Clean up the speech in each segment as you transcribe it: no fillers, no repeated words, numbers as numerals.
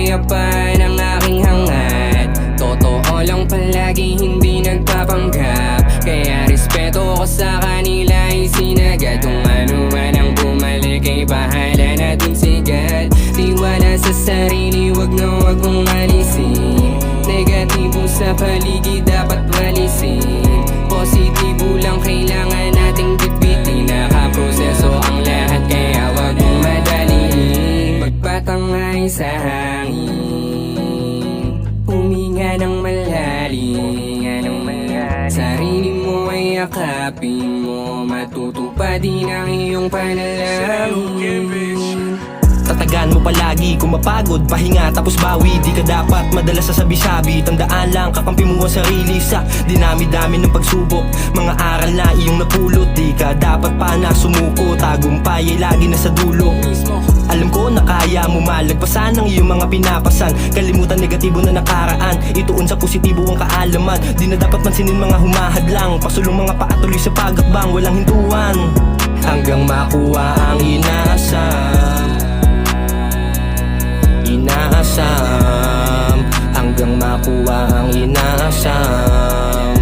kayapan ang aking hangad. Totoo lang palagi, hindi nagpapanggap. Kaya respeto ko sa kanila isinagad. Kung ano man ang bumalik ay bahala na dun sigat. Tiwala sa sarili, wag na wag mong alisin. Negatibo sa paligid dapat walisin. Positibo lang kailangan nating bibitin. Nakaproseso ang lahat kaya wag mong madaliin. Magpatangay sa hangin, huminga ng malalim. Sarili mo ay yakapin mo, matutupadin ang iyong panalangin. Tatagan mo palagi, kung mapagod, pahinga tapos bawi. Di ka dapat madalas sa sabi-sabi. Tandaan lang, kakampi mo ang sarili sa dinami-dami ng pagsubok. Mga aral na iyong napulot, di ka dapat pa na sumuko. Tagumpay ay lagi na sa dulo. Alam ko na kaya mo malagpasan ang iyong mga pinapasan. Kalimutan negatibo na nakaraan, ituon sa positibo ang kaalaman. Di na dapat pansinin mga humahadlang, pasulong mga paatuloy sa pagakbang, walang hintuan hanggang makuha ang inaasam. Inaasam hanggang makuha ang inaasam.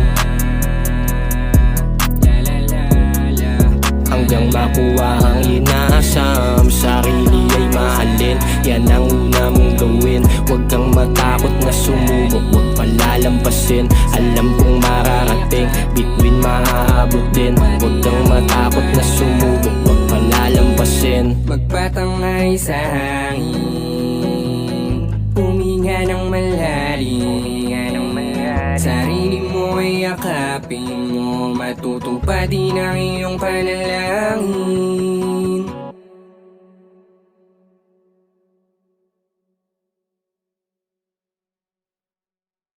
Hanggang makuha ang inaasam. Sarili ay mahalin, yan ang una mong gawin. Huwag kang matakot na sumubok, huwag palalampasin. Alam kong mararating, bituin maaabot din. Huwag kang matakot na sumubok, huwag palalampasin. Magpatangay sa hangin, huminga ng malalim. Sarili mo ay yakapin mo, matutupadin ang iyong panalangin.